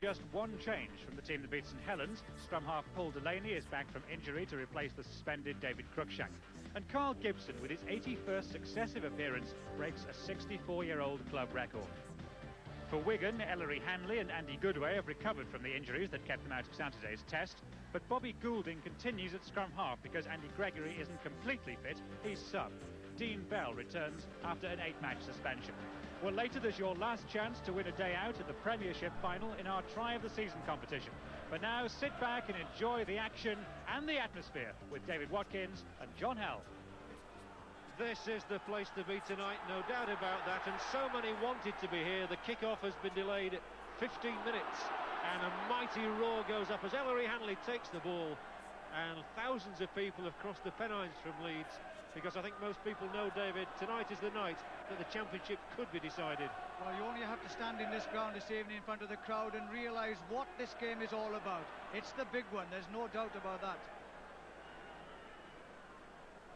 Just one change from the team that beats St Helens. Scrum half Paul Delaney is back from injury to replace the suspended David Cruikshank. And Carl Gibson, with his 81st successive appearance, breaks a 64-year-old club record. For Wigan, Ellery Hanley and Andy Goodway have recovered from the injuries that kept them out of Saturday's test. But Bobby Goulding continues at scrum half because Andy Gregory isn't completely fit, he's sub. Dean Bell returns after an 8-match suspension. Well, later there's your last chance to win a day out at the Premiership final in our Try of the Season competition. But now sit back and enjoy the action and the atmosphere with David Watkins and John Hell. This is the place to be tonight, no doubt about that, and so many wanted to be here. The kick-off has been delayed 15 minutes, and a mighty roar goes up as Ellery Hanley takes the ball, and thousands of people have crossed the Pennines from Leeds, because I think most people know, David, tonight is the night that the championship could be decided. Well, you only have to stand in this ground this evening in front of the crowd and realise what this game is all about. It's the big one, there's no doubt about that.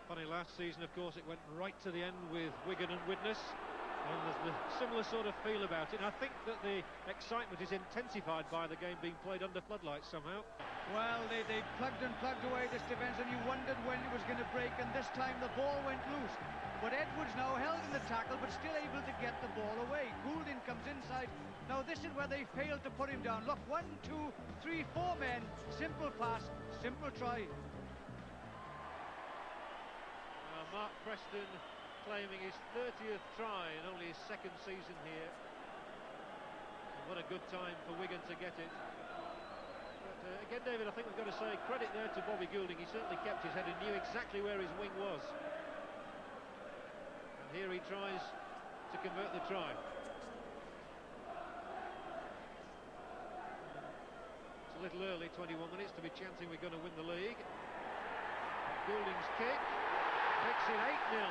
Funny, last season, of course, it went right to the end with Wigan and Widnes, and there's the similar sort of feel about it. And I think that the excitement is intensified by the game being played under floodlights somehow. Well, they plugged and plugged away this defence, and you wondered when it was going to break, and this time the ball went loose. But Edwards now held in the tackle, but still able to get the ball away. Goulding comes inside. Now this is where they failed to put him down. Look, 1, 2, 3, 4 men. Simple pass, simple try. Mark Preston claiming his 30th try in only his second season here. And what a good time for Wigan to get it. But again, David, I think we've got to say credit there to Bobby Goulding. He certainly kept his head and knew exactly where his wing was. And here he tries to convert the try. It's a little early, 21 minutes, to be chanting we're going to win the league. Goulding's kick makes it 8-0.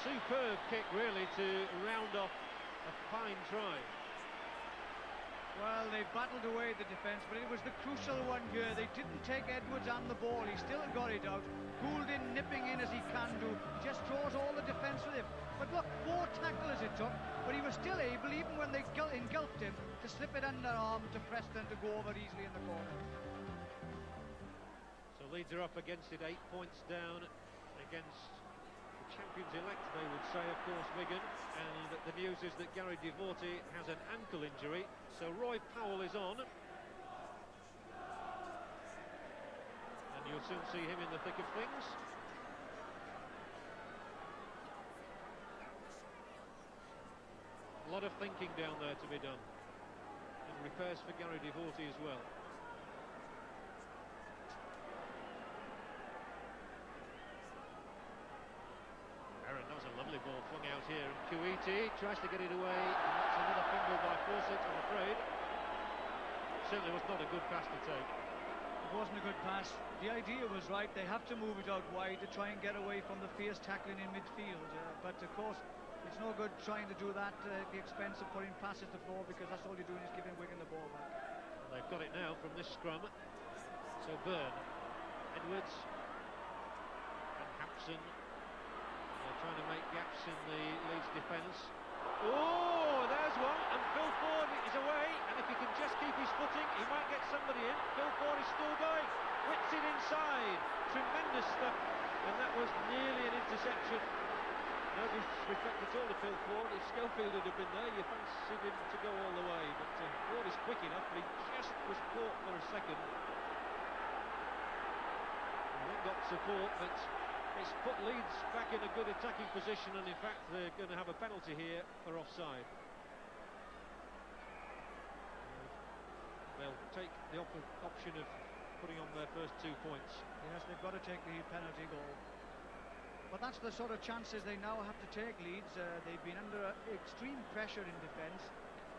Superb kick, really, to round off a fine try. Well, they battled away the defence, but it was the crucial one here. They didn't take Edwards on the ball. He still got it out. Goulding nipping in as he can do. Just draws all the defence with him. But look, 4 tackles it took, but he was still able, even when they engulfed him, to slip it underarm to Preston to go over easily in the corner. So Leeds are up against it, 8 points down against the champions-elect, they would say, of course, Wigan. And the news is that Gary Devorty has an ankle injury, so Roy Powell is on. And you'll soon see him in the thick of things. A lot of thinking down there to be done. And repairs for Gary Devorty as well. That was a lovely ball flung out here, and Kuiti tries to get it away, and that's another fumble by Fawcett, I'm afraid. Certainly was not a good pass to take. It wasn't a good pass. The idea was right, they have to move it out wide to try and get away from the fierce tackling in midfield, but of course it's no good trying to do that at the expense of putting passes to the floor, because that's all you're doing is giving Wigan the ball back. Well, they've got it now from this scrum. So Byrne, Edwards and Hampson. They're trying to make gaps in the Leeds defence. Oh, there's one, and Phil Ford is away, and if he can just keep his footing, he might get somebody in. Phil Ford is still going, whips it inside, tremendous stuff, and that was nearly an interception. No disrespect at all to Phil Ford. If Schofield had been there, you fancied him to go all the way, but Ford is quick enough, but he just was caught for a second. And then got support, but it's put Leeds back in a good attacking position, and in fact they're going to have a penalty here for offside. They'll take the option of putting on their first 2 points. Yes, they've got to take the penalty goal. But that's the sort of chances they now have to take, Leeds. They've been under extreme pressure in defence,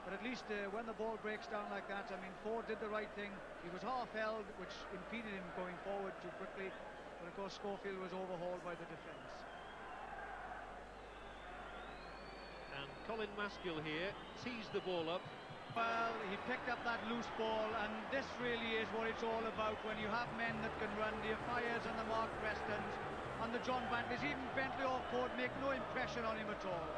but at least when the ball breaks down like that, I mean, Ford did the right thing. He was half-held, which impeded him going forward too quickly. But of course Schofield was overhauled by the defence. And Colin Maskell here teased the ball up. Well, he picked up that loose ball, and this really is what it's all about when you have men that can run. The Afires and the Mark Prestons and the John Bantleys, even Bentley or Ford, make no impression on him at all.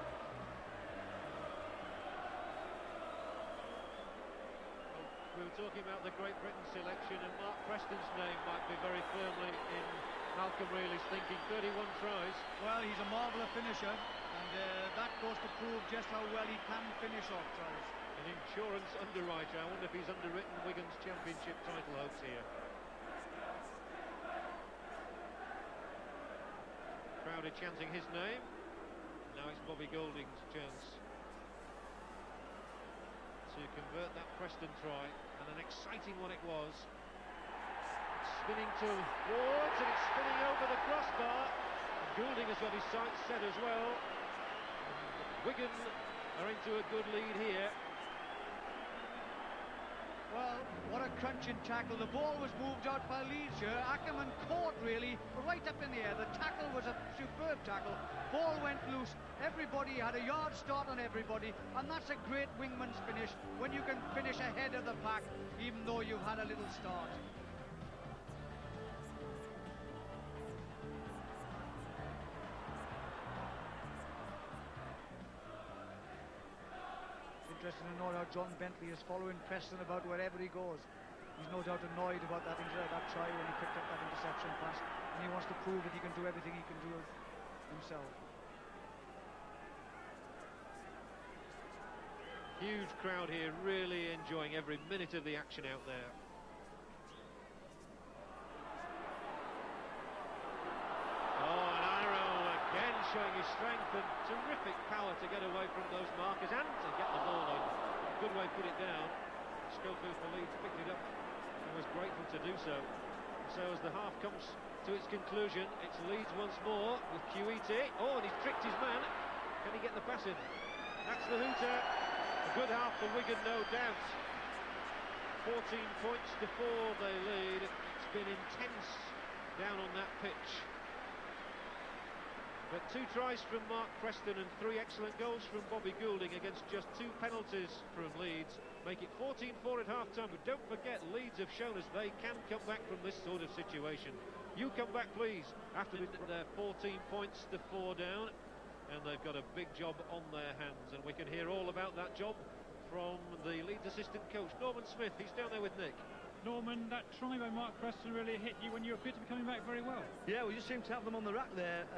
talking about the Great Britain selection, and Mark Preston's name might be very firmly in Malcolm Reilly's thinking. 31 tries. Well, he's a marvellous finisher, and that goes to prove just how well he can finish off tries. An insurance underwriter. I wonder if he's underwritten Wigan's championship title hopes here. Crowd are chanting his name. Now it's Bobby Golding's chance to convert that Preston try, and an exciting one it was. It's spinning towards, and it's spinning over the crossbar. And Goulding has got his sights set as well. And Wigan are into a good lead here. Well, what a crunching tackle. The ball was moved out by Leeds here. Ackerman caught really right up in the air. The tackle was a superb tackle. Ball went loose. Everybody had a yard start on everybody, and that's a great wingman's finish when you can finish ahead of the pack even though you've had a little start. Interesting to know how John Bentley is following Preston about wherever he goes. He's no doubt annoyed about that try when he picked up that interception pass, and he wants to prove that he can do everything he can do himself. Huge crowd here, really enjoying every minute of the action out there. Oh, an arrow again showing his strength and terrific power to get away from those markers and to get the ball in. Good way to put it down. Schofield for Leeds picked it up and was grateful to do so. So as the half comes to its conclusion, it's Leeds once more with QET. Oh, and he's tricked his man. Can he get the pass in? That's the hooter. A good half for Wigan, no doubt. 14 points to 4 they lead. It's been intense down on that pitch. But 2 tries from Mark Preston and 3 excellent goals from Bobby Goulding against just 2 penalties from Leeds. Make it 14-4 at half-time. But don't forget, Leeds have shown us they can come back from this sort of situation. You come back, please, after they're 14 points to 4 down. And they've got a big job on their hands. And we can hear all about that job from the Leeds assistant coach, Norman Smith. He's down there with Nick. Norman, that try by Mark Preston really hit you when you appeared to be coming back very well. Yeah, we just seemed to have them on the rack there.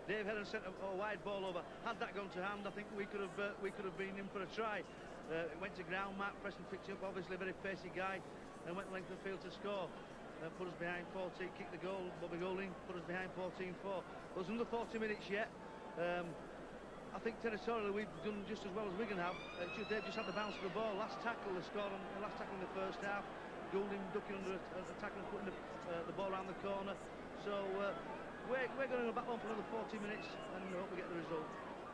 Dave Heron sent a wide ball over. Had that gone to hand, I think we could have been in for a try. It went to ground. Mark Preston picked it up, obviously a very pacey guy, and went the length of the field to score. Put us behind 14, kicked the goal. Bobby Goulding put us behind 14-4. There's another 40 minutes yet. I think territorially we've done just as well as Wigan have. They've just had the bounce of the ball. Last tackle they scored on the last tackle in the first half. Goulding ducking under a tackle and putting the ball around the corner. So we're going to go back on for another 40 minutes and hope we get the result.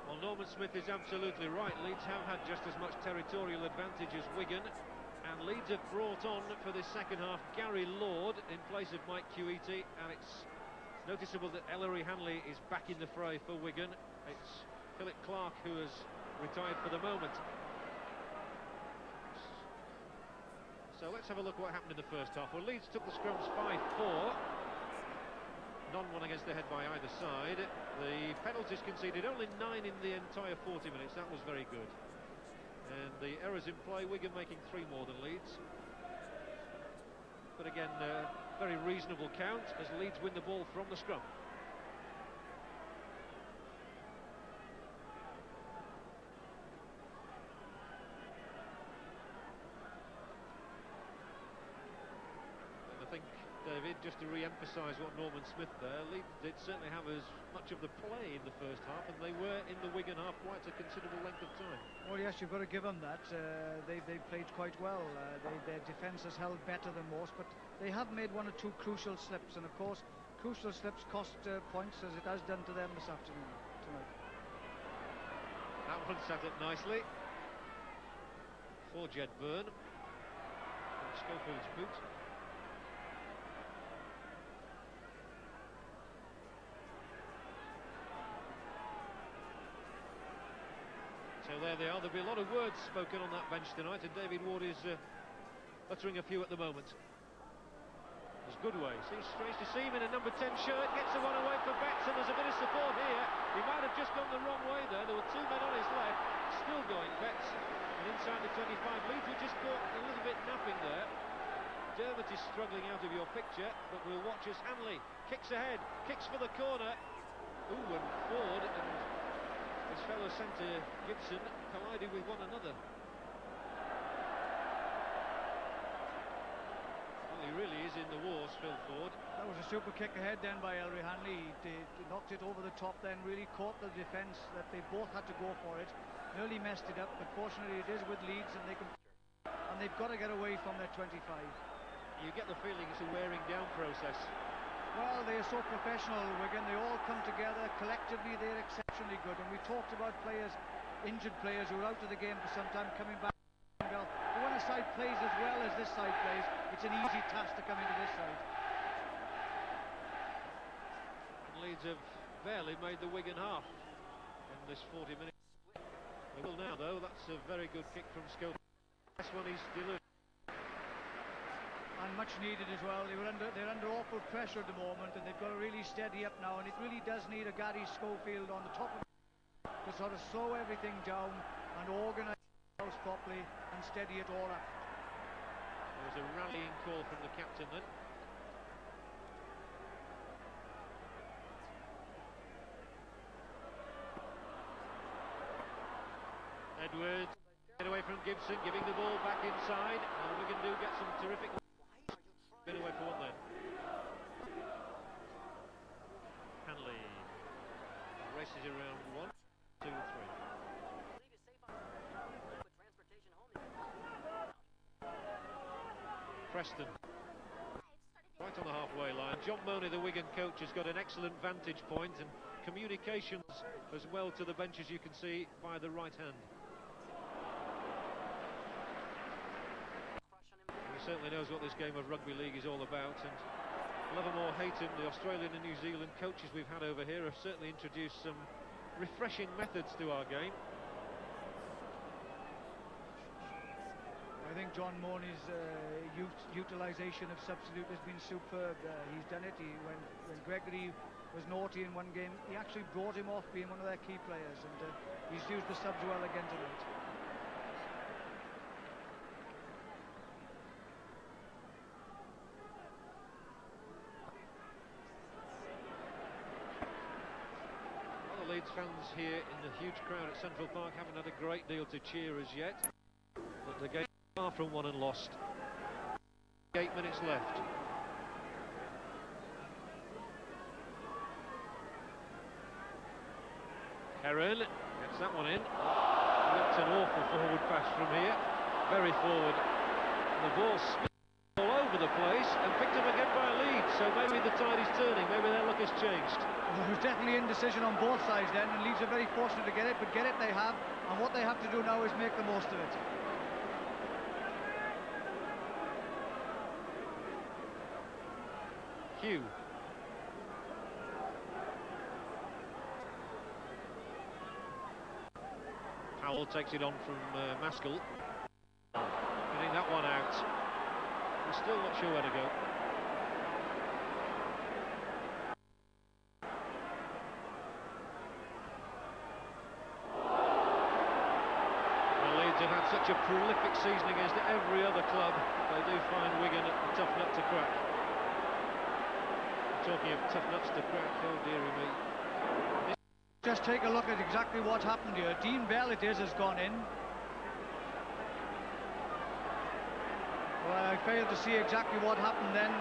Well, Norman Smith is absolutely right. Leeds have had just as much territorial advantage as Wigan, and Leeds have brought on for this second half Gary Lord in place of Mike QET, and it's noticeable that Ellery Hanley is back in the fray for Wigan. It's Philip Clark who has retired for the moment. So let's have a look at what happened in the first half. Well, Leeds took the scrums 5-4. None against the head by either side. The penalties conceded, only 9 in the entire 40 minutes. That was very good. And the errors in play, Wigan making 3 more than Leeds. But again, very reasonable count as Leeds win the ball from the scrum. And I think, David, just to re-emphasise what Norman Smith there, Leeds did certainly have as much of the play in the first half, and they were in the Wigan half quite a considerable length of time. Well, yes, you've got to give them that. They played quite well. Their defence has held better than most, but they have made 1 or 2 crucial slips, and of course, crucial slips cost points, as it has done to them this afternoon, tonight. That one sat up nicely for Jed Byrne. Schofield's boot. So there they are. There'll be a lot of words spoken on that bench tonight, and David Ward is uttering a few at the moment. There's Goodway. Seems strange to see him in a number 10 shirt. Gets the one away for Betts, and there's a bit of support here. He might have just gone the wrong way there. There were 2 men on his left. Still going, Betts. And And inside the 25, Leeds were just caught a little bit napping there. Dermot is struggling out of your picture, but we'll watch as Hanley kicks ahead, kicks for the corner. Ooh, and Ford and his fellow centre Gibson collided with one another. Well, he really is in the wars, Phil Ford. That was a super kick ahead then by Ellery Hanley. He knocked it over the top then, really caught the defence that they both had to go for it. Nearly messed it up, but fortunately it is with Leeds and they've got to get away from their 25. You get the feeling it's a wearing down process. Well, they are so professional, Wigan. They all come together. Collectively, they're exceptionally good. And we talked about players, injured players who are out of the game for some time, coming back. But when a side plays as well as this side plays, it's an easy task to come into this side. And Leeds have barely made the Wigan half in this 40 minutes. They will now, though. That's a very good kick from Schofield. That's one he's delivered. And much needed as well. They're under awful pressure at the moment, and they've got to really steady up now. And it really does need a Gary Schofield on the top of to sort of slow everything down and organise the house properly and steady it all up. There was a rallying call from the captain then. Edwards, get away from Gibson, giving the ball back inside, and Wigan do get some terrific. Get away for one then. Hanley races around 1, 2, 3. Preston right on the halfway line. John Money, the Wigan coach, has got an excellent vantage point and communications as well to the bench, as you can see, by the right hand. Certainly knows what this game of rugby league is all about, and love him or hate him, the Australian and New Zealand coaches we've had over here have certainly introduced some refreshing methods to our game. I think John Money's utilisation of substitute has been superb. He's done it. When Gregory was naughty in one game, he actually brought him off being one of their key players, and he's used the subs well again tonight. Leeds fans here in the huge crowd at Central Park haven't had a great deal to cheer as yet, but the game is far from won and lost. 8 minutes left. Heron gets that one in. That's an awful forward pass from here, very forward. The ball all over the place and picked up again by Leeds, so maybe the tide is turning, maybe their luck has changed. There was definitely indecision on both sides then, and Leeds are very fortunate to get it, but get it they have, and what they have to do now is make the most of it. Hugh. Powell takes it on from Maskell. Getting that one out. We're still not sure where to go. Have had such a prolific season against every other club. They do find Wigan a tough nut to crack. Talking of tough nuts to crack, oh dearie me. Just take a look at exactly what happened here. Dean Bell, it is, has gone in. Well, I failed to see exactly what happened then.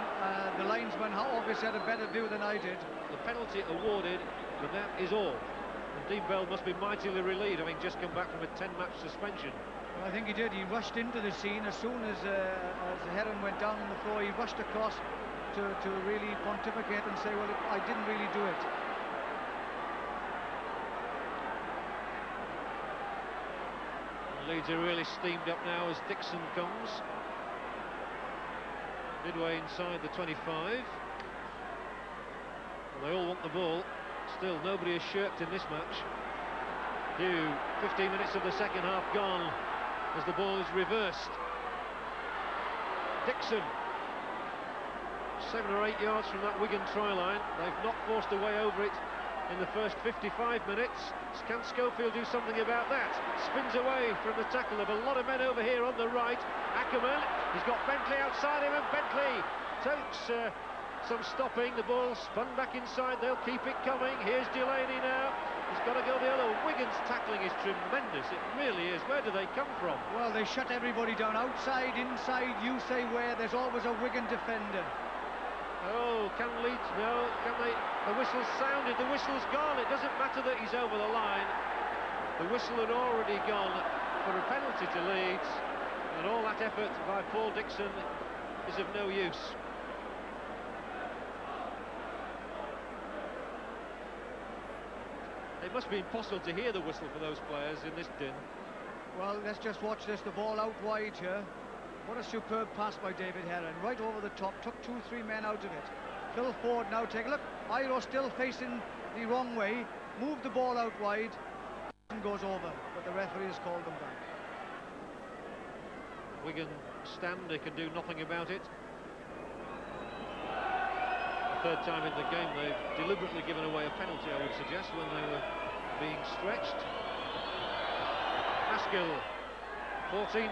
The linesman obviously had a better view than I did. The penalty awarded, but that is all. And Dean Bell must be mightily relieved, having just come back from a 10-match suspension. Well, I think he did. He rushed into the scene as soon as Heron went down on the floor. He rushed across to really pontificate and say, well, I didn't really do it. Leeds are really steamed up now as Dixon comes. Midway inside the 25. Well, they all want the ball. Still, nobody has shirked in this match. Hugh, 15 minutes of the second half gone as the ball is reversed. Dixon, 7 or 8 yards from that Wigan try line. They've not forced a way over it in the first 55 minutes. Can Schofield do something about that? Spins away from the tackle of a lot of men over here on the right. Ackerman, he's got Bentley outside him, and Bentley takes some stopping. The ball spun back inside, they'll keep it coming. Here's Delaney now. He's got to go the other. Wigan's tackling is tremendous, it really is. Where do they come from? Well, they shut everybody down, outside, inside, you say where, there's always a Wigan defender. Oh, can Leeds? No, can they? The whistle's sounded, the whistle's gone. It doesn't matter that he's over the line. The whistle had already gone for a penalty to Leeds, and all that effort by Paul Dixon is of no use. It must be impossible to hear the whistle for those players in this din. Well, let's just watch this, the ball out wide here. What a superb pass by David Heron, right over the top, took 2-3 men out of it. Phil Ford now, take a look, Iro still facing the wrong way, moved the ball out wide, and goes over, but the referee has called them back. Wigan stand, they can do nothing about it. The third time in the game they've deliberately given away a penalty, I would suggest, when they were being stretched. Maskill, 14-6.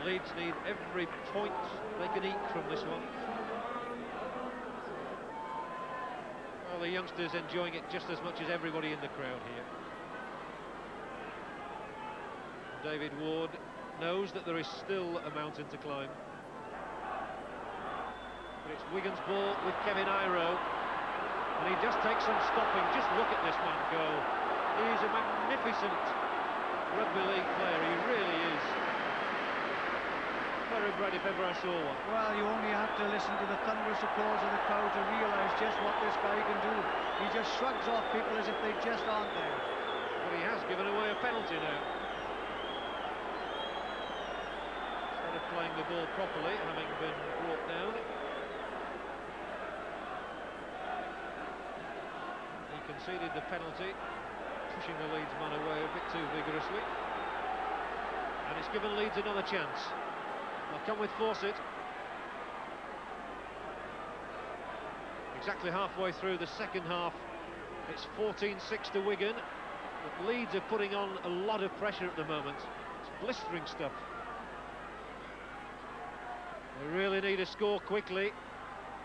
Leeds need every point they can eat from this one. Well, the youngsters enjoying it just as much as everybody in the crowd here. David Ward knows that there is still a mountain to climb. But it's Wigan's ball with Kevin Iro, and he just takes some stopping. Just look at this man go. He's a magnificent rugby league player, he really is. Thoroughbred if ever I saw one. Well, you only have to listen to the thunderous applause of the crowd to realise just what this guy can do. He just shrugs off people as if they just aren't there. But he has given away a penalty now. Instead of playing the ball properly, having been brought down. He conceded the penalty, pushing the Leeds man away a bit too vigorously. And it's given Leeds another chance. They'll come with Fawcett. Exactly halfway through the second half, it's 14-6 to Wigan, but Leeds are putting on a lot of pressure at the moment. It's blistering stuff. They really need a score quickly.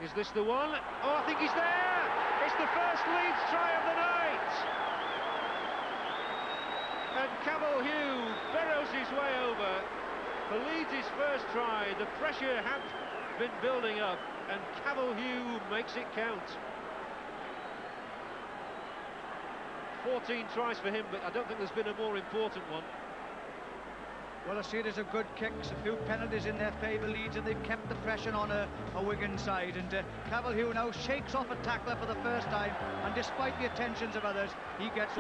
Is this the one? Oh, I think he's there! It's the first Leeds try of the night! And Campbell Hugh burrows his way over. For Leeds' first try, the pressure had been building up, and Campbell Hugh makes it count. 14 tries for him, but I don't think there's been a more important one. Well, I see it as a good kick. There's a few penalties in their favour, Leeds, and they've kept the pressure on a Wigan side. And Campbell Hugh now shakes off a tackler for the first time, and despite the attentions of others, he gets...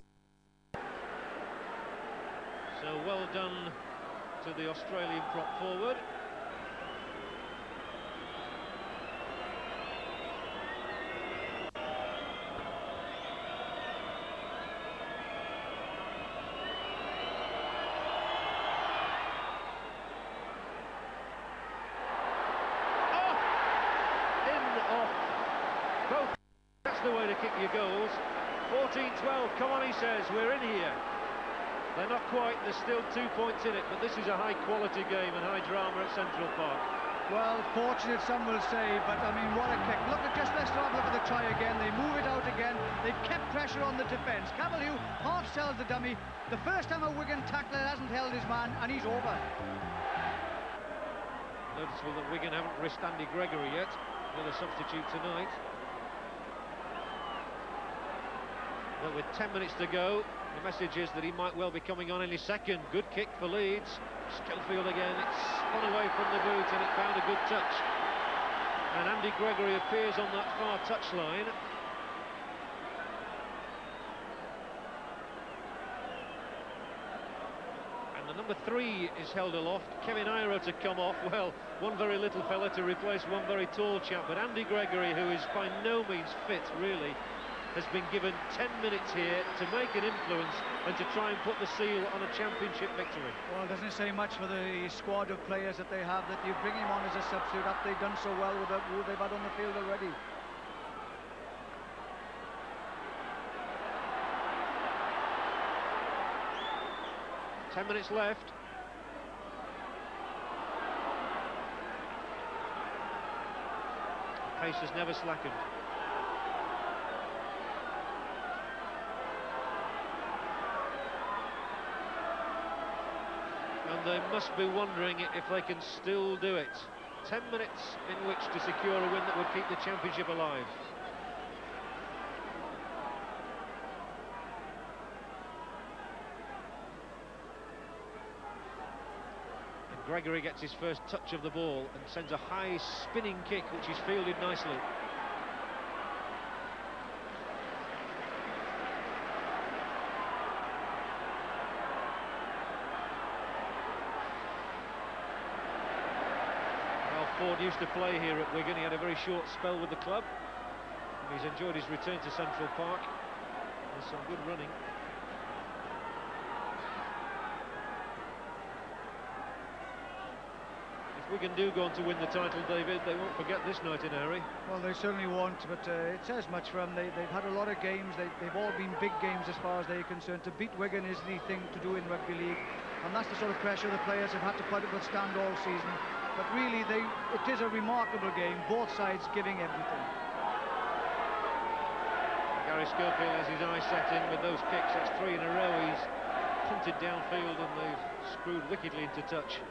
So well done to the Australian prop forward. That's the way to kick your goals. 14-12, come on, he says, we're in here. They're not quite, there's still 2 points in it, but this is a high-quality game and high drama at Central Park. Well, fortunate some will say, but I mean, what a kick. Look at, just let's have a look at the try again. They move it out again. They've kept pressure on the defence. Campbell Hugh half sells the dummy. The first time a Wigan tackler hasn't held his man, and he's over. Noticeable that Wigan haven't risked Andy Gregory yet. Another substitute tonight. But with 10 minutes to go, the message is that he might well be coming on any second. Good kick for Leeds. Schofield again, it's spun away from the boot and it found a good touch. And Andy Gregory appears on that far touchline. And the number 3 is held aloft. Kevin Iro to come off. Well, one very little fella to replace one very tall chap. But Andy Gregory, who is by no means fit, really, has been given 10 minutes here to make an influence and to try and put the seal on a championship victory. Well, doesn't say much for the squad of players that they have, that you bring him on as a substitute after they've done so well with who they've had on the field already. Ten minutes left. The pace has never slackened. And they must be wondering if they can still do it. 10 minutes in which to secure a win that would keep the championship alive. And Gregory gets his first touch of the ball and sends a high spinning kick which is fielded nicely. Ford used to play here at Wigan. He had a very short spell with the club, and he's enjoyed his return to Central Park. There's some good running. If Wigan do go on to win the title, David, they won't forget this night in a hurry. Well, they certainly won't, but it says much for them. They've had a lot of games. They've all been big games as far as they're concerned. To beat Wigan is the thing to do in rugby league, and that's the sort of pressure the players have had to withstand all season. But really, it is a remarkable game, both sides giving everything. Gary Schofield has his eyes set in with those kicks. That's 3 in a row. He's punted downfield and they've screwed wickedly into touch.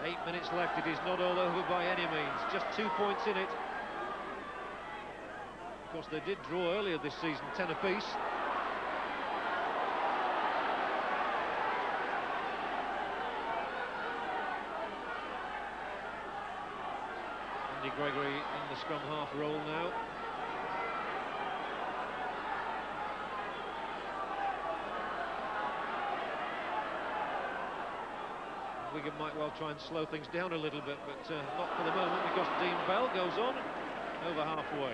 8 minutes left. It is not all over by any means. Just 2 points in it. Of course, they did draw earlier this season, 10 apiece. Gregory in the scrum half role now. Wigan might well try and slow things down a little bit, but not for the moment, because Dean Bell goes on over halfway.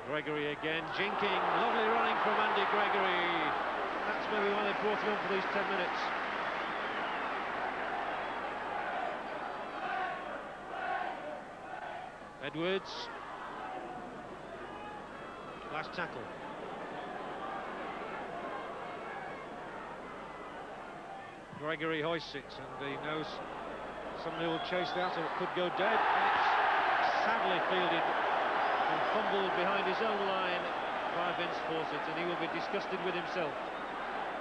Gregory again, jinking, lovely running from Andy Gregory. That's maybe why they brought him on for these 10 minutes. Edwards, last tackle. Gregory hoists it, and he knows somebody will chase that, or it could go dead. And it's sadly fielded and fumbled behind his own line by Vince Fawcett, and he will be disgusted with himself.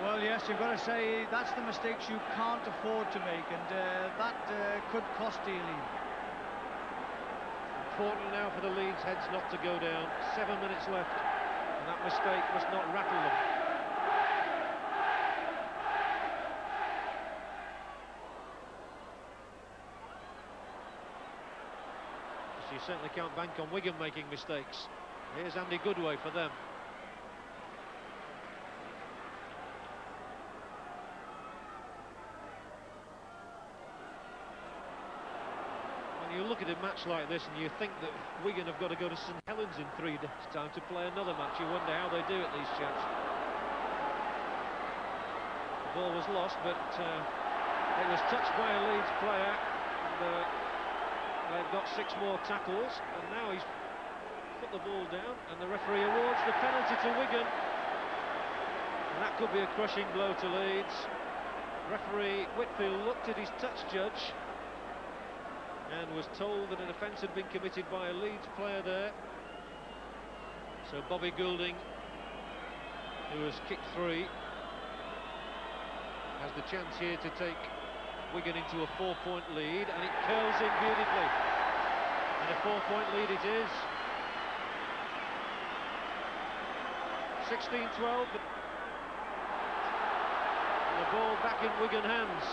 Well, yes, you've got to say that's the mistakes you can't afford to make, and that could cost dearly. Important now for the Leeds heads not to go down. 7 minutes left, and that mistake must not rattle them. So you certainly can't bank on Wigan making mistakes. Here's Andy Goodway for them. You look at a match like this and you think that Wigan have got to go to St Helens in 3 days' time to play another match. You wonder how they do it, these chaps. The ball was lost, but it was touched by a Leeds player, and they've got 6 more tackles, and now he's put the ball down, and the referee awards the penalty to Wigan, and that could be a crushing blow to Leeds. Referee Whitfield looked at his touch judge and was told that an offence had been committed by a Leeds player there. So Bobby Goulding, who has kicked 3, has the chance here to take Wigan into a 4-point lead, and it curls in beautifully. And a 4-point lead it is. 16-12, but the ball back in Wigan hands.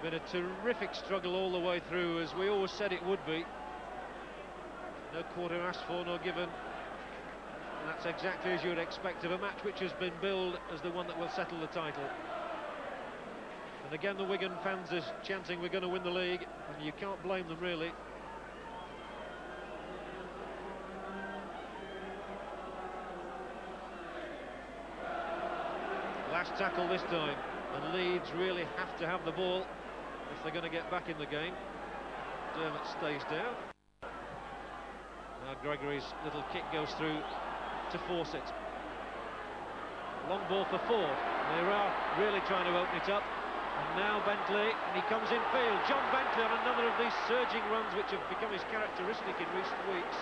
Been a terrific struggle all the way through, as we always said it would be. No quarter asked for nor given. And that's exactly as you would expect of a match which has been billed as the one that will settle the title. And again, the Wigan fans are chanting we're going to win the league, and you can't blame them really. Last tackle this time, and Leeds really have to have the ball if they're going to get back in the game. Dermot stays down. Now Gregory's little kick goes through to force it. Long ball for Ford. They are really trying to open it up. And now Bentley, and he comes in field. John Bentley on another of these surging runs which have become his characteristic in recent weeks.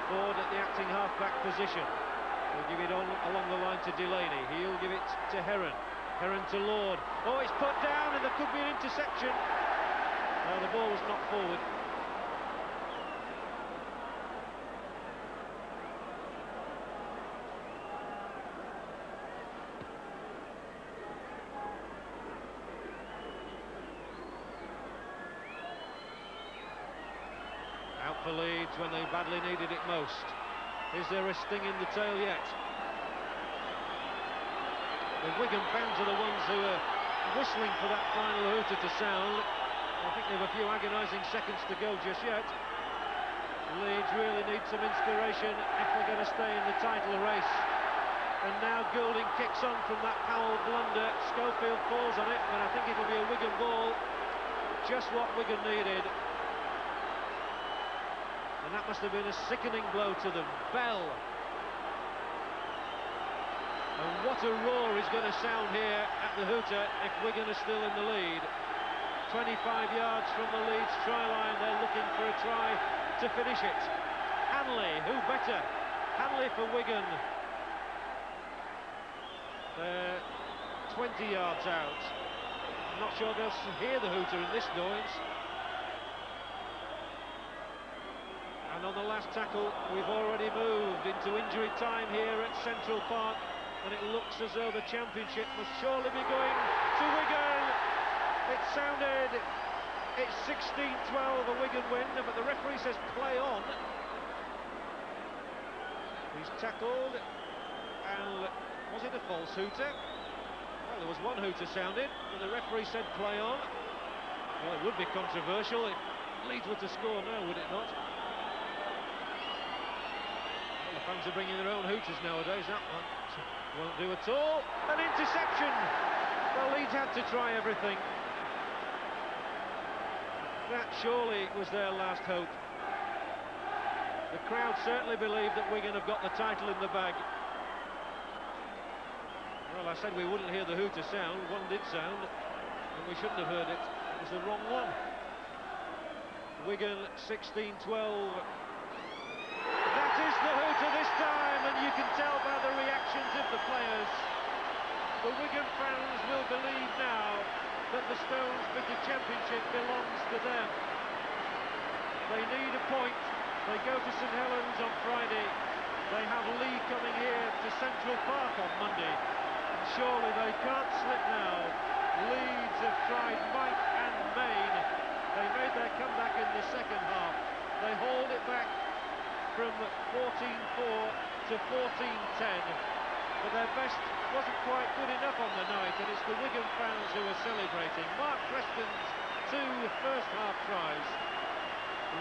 Ford at the acting half-back position. He'll give it on along the line to Delaney. He'll give it to Heron. Heron to Lord. Oh, it's put down, and there could be an interception. No, the ball was knocked forward. Out for Leeds when they badly needed it most. Is there a sting in the tail yet? The Wigan fans are the ones who are whistling for that final hooter to sound. I think they have a few agonising seconds to go just yet. Leeds really need some inspiration if they're going to stay in the title race. And now Goulding kicks on from that Powell blunder. Schofield falls on it, and I think it'll be a Wigan ball. Just what Wigan needed. And that must have been a sickening blow to them. Bell. And what a roar is going to sound here at the hooter if Wigan are still in the lead. 25 yards from the Leeds try line, they're looking for a try to finish it. Hanley, who better? Hanley for Wigan. They're 20 yards out. I'm not sure they'll hear the hooter in this noise. And on the last tackle, we've already moved into injury time here at Central Park, and it looks as though the championship must surely be going to Wigan. It sounded, it's 16-12, a Wigan win, but the referee says play on. He's tackled, and was it a false hooter? Well, there was one hooter sounded, but the referee said play on. Well, it would be controversial if Leeds were to score now, would it not? The fans are bringing their own hooters nowadays. That one won't do at all. An interception! Well, Leeds had to try everything. That surely was their last hope. The crowd certainly believe that Wigan have got the title in the bag. Well, I said we wouldn't hear the hooter sound. One did sound, and we shouldn't have heard it. It was the wrong one. Wigan 16-12. That is the hooter this time, and you can tell by the reactions of the players. The Wigan fans will believe now that the Stones Bitter Championship belongs to them. They need a point. They go to St Helens on Friday. They have Lee coming here to Central Park on Monday. And surely they can't slip now. Leeds have tried might and main. They made their comeback in the second half. They hauled it back from 14-4 to 14-10, but their best wasn't quite good enough on the night, and it's the Wigan fans who are celebrating. Mark Preston's two first-half tries,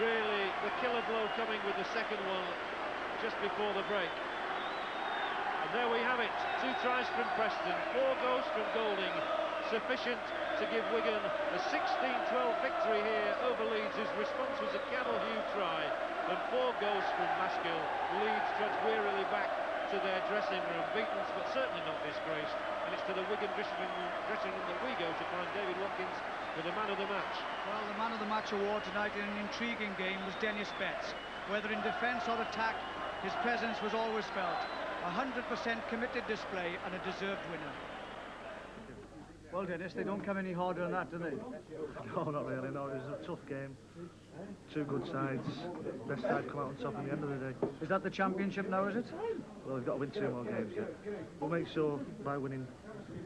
really the killer blow coming with the second one just before the break. And there we have it, 2 tries from Preston, 4 goals from Goulding, sufficient to give Wigan a 16-12 victory here over Leeds, whose response was a Campbell-Hugh try, and 4 goals from Maskell. Leeds trudge wearily back to their dressing room, beaten but certainly not disgraced, and it's to the Wigan dressing room that we go to find David Watkins with the man of the match. Well, the man of the match award tonight in an intriguing game was Dennis Betts. Whether in defence or attack, his presence was always felt. 100% committed display and a deserved winner. Well, Dennis, they don't come any harder than that, do they? No, not really, no, it was a tough game. 2 good sides, best side come out on top at the end of the day. Is that the championship now, is it? Well, we've got to win 2 more games yet. We'll make sure by winning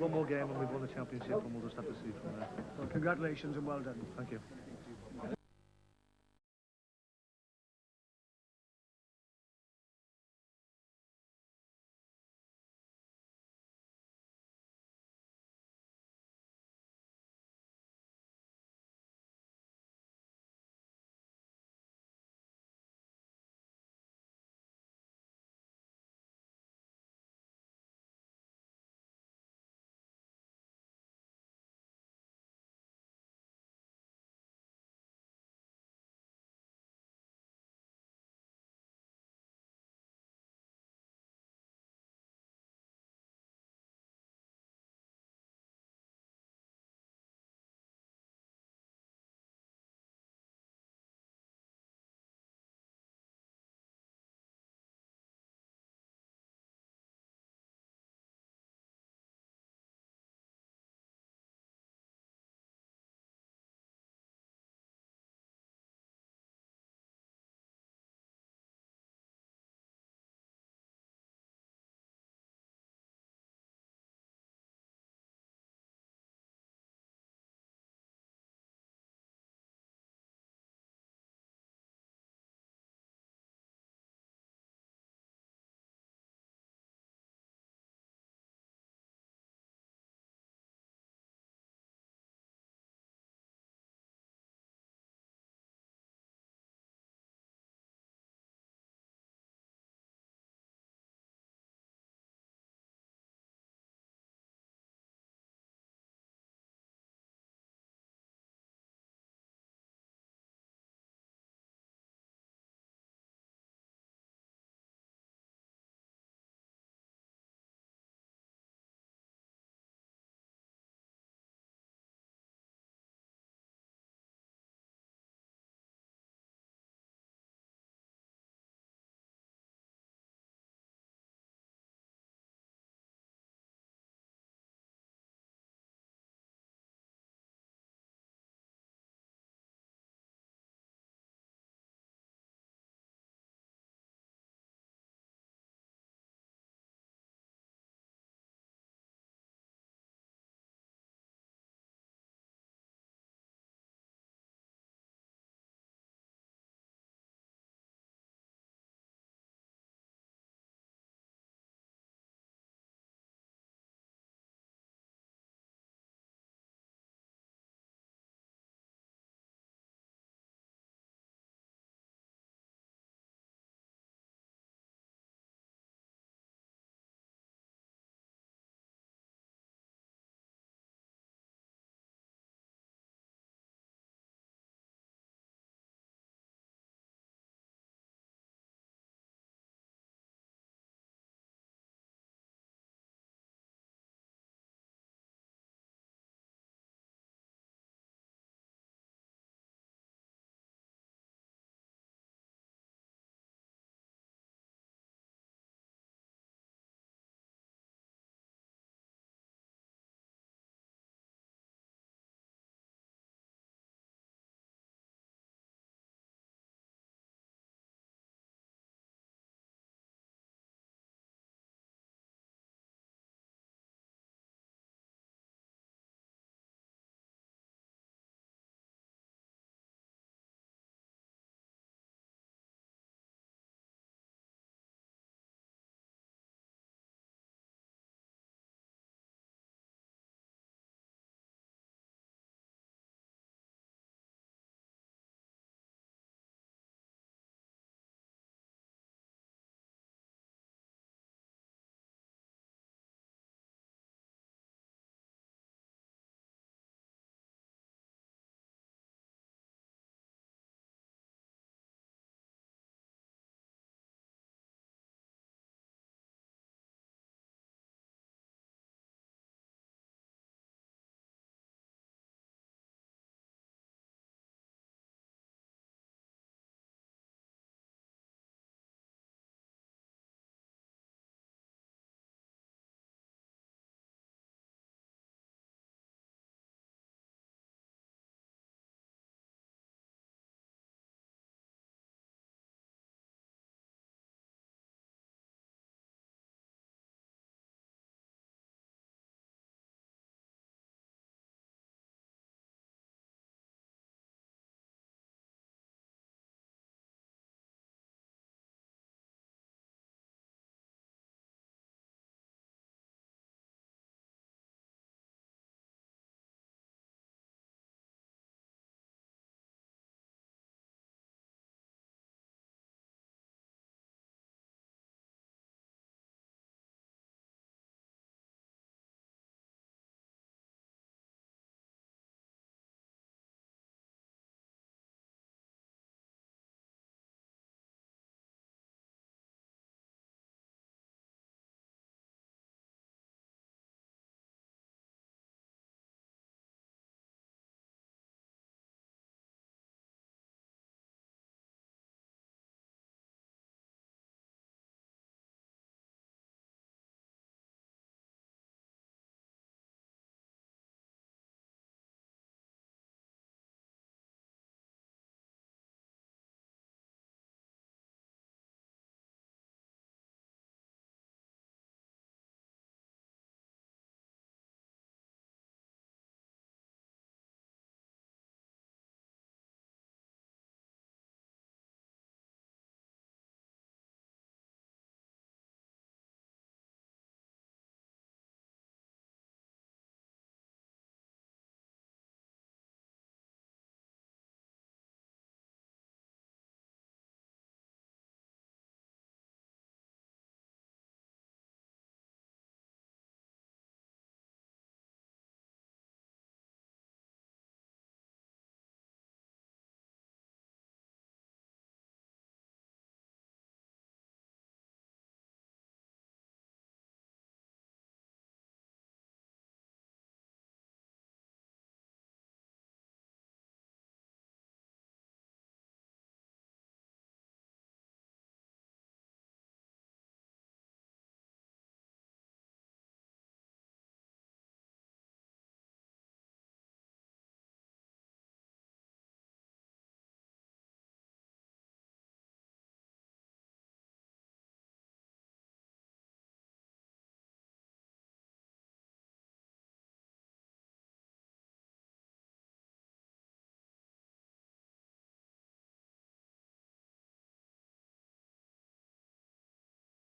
one more game and we've won the championship, and we'll just have to see from there. Well, congratulations and well done. Thank you.